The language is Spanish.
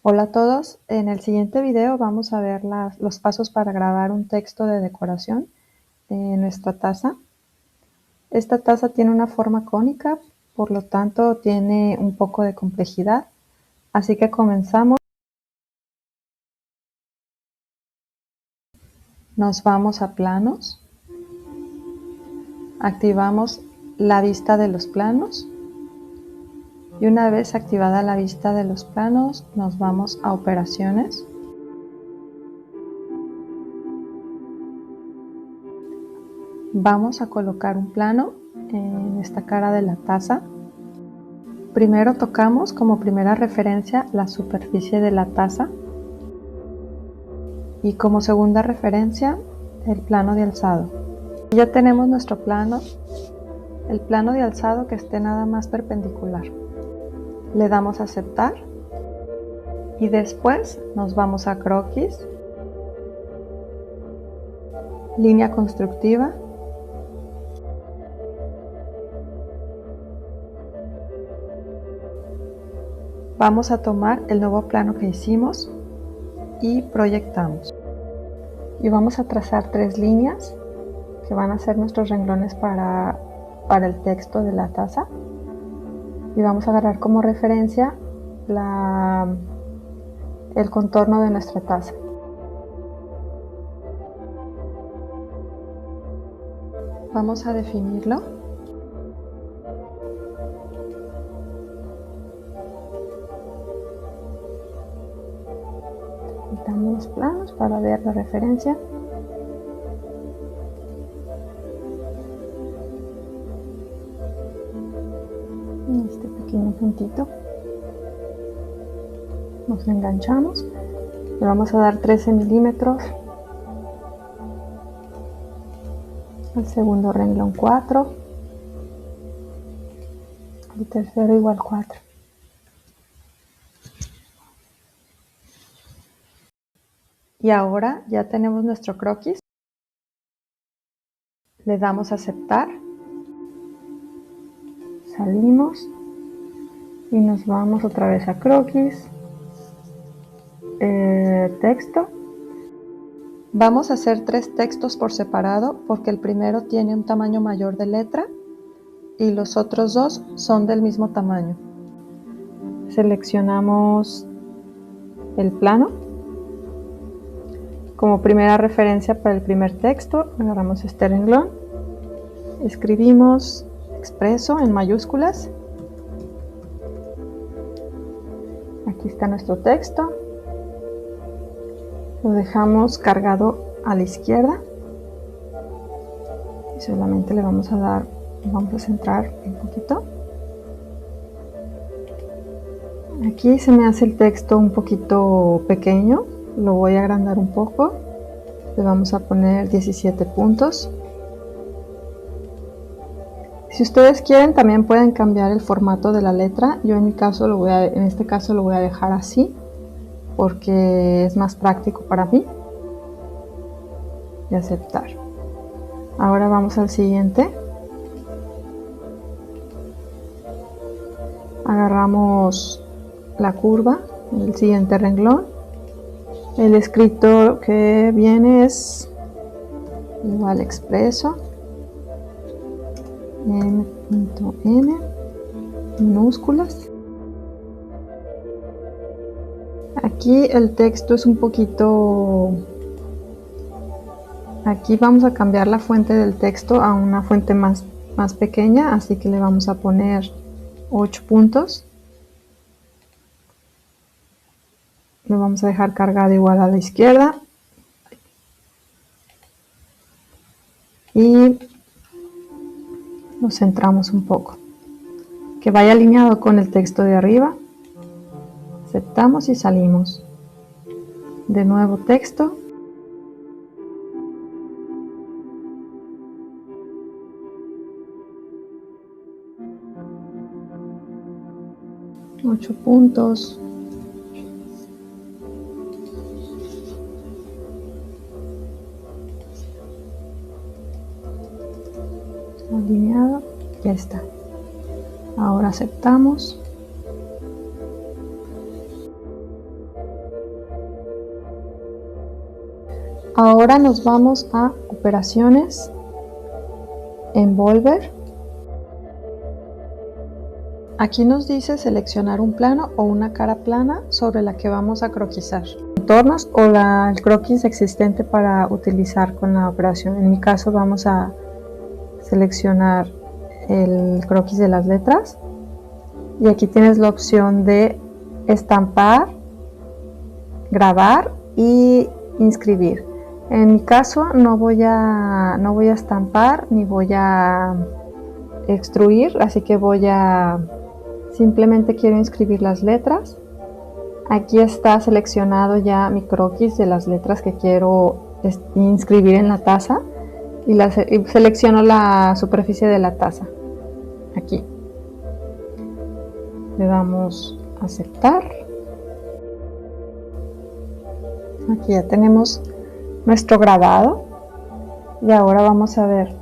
Hola a todos, en el siguiente video vamos a ver los pasos para grabar un texto de decoración en nuestra taza. Esta taza tiene una forma cónica, por lo tanto tiene un poco de complejidad, así que comenzamos. Nos vamos a planos, activamos la vista de los planos y una vez activada la vista de los planos nos vamos a operaciones. Vamos a colocar un plano en esta cara de la taza. Primero tocamos como primera referencia la superficie de la taza y como segunda referencia el plano de alzado. Ya tenemos nuestro plano, el plano de alzado que esté nada más perpendicular. Le damos a aceptar y después nos vamos a croquis, línea constructiva, vamos a tomar el nuevo plano que hicimos y proyectamos. Y vamos a trazar 3 líneas que van a ser nuestros renglones para el texto de la taza. Y vamos a agarrar como referencia el contorno de nuestra taza. Vamos a definirlo. Quitamos los planos para ver la referencia. En este pequeño puntito nos enganchamos. Le vamos a dar 13 milímetros. El segundo renglón 4. El tercero igual 4. Y ahora ya tenemos nuestro croquis. Le damos a aceptar. Salimos y nos vamos otra vez a croquis. Texto. Vamos a hacer 3 textos por separado porque el primero tiene un tamaño mayor de letra y los otros 2 son del mismo tamaño. Seleccionamos el plano. Como primera referencia para el primer texto, agarramos este renglón, escribimos expreso en mayúsculas. Aquí está nuestro texto. Lo dejamos cargado a la izquierda y solamente le vamos a centrar un poquito. Aquí se me hace el texto un poquito pequeño, lo voy a agrandar un poco. Le vamos a poner 17 puntos. Si ustedes quieren también pueden cambiar el formato de la letra. Yo en este caso lo voy a dejar así porque es más práctico para mí. Y aceptar. Ahora vamos al siguiente. Agarramos la curva, el siguiente renglón. El escrito que viene es igual expreso. M.N minúsculas. Aquí el texto es un poquito... Aquí vamos a cambiar la fuente del texto a una fuente más pequeña, así que le vamos a poner 8 puntos. Lo vamos a dejar cargado igual a la izquierda. Y lo centramos un poco. Que vaya alineado con el texto de arriba. Aceptamos y salimos. De nuevo texto. Ocho puntos. Alineado. Ya está. Ahora aceptamos. Ahora nos vamos a operaciones, envolver. Aquí nos dice seleccionar un plano o una cara plana sobre la que vamos a croquisar contornos o el croquis existente para utilizar con la operación. En mi caso vamos a seleccionar el croquis de las letras y aquí tienes la opción de estampar, grabar y inscribir. En mi caso no voy a estampar ni voy a extruir, así que simplemente quiero inscribir las letras. Aquí está seleccionado ya mi croquis de las letras que quiero inscribir en la taza y selecciono la superficie de la taza. Aquí le damos a aceptar. Aquí ya tenemos nuestro grabado y ahora vamos a ver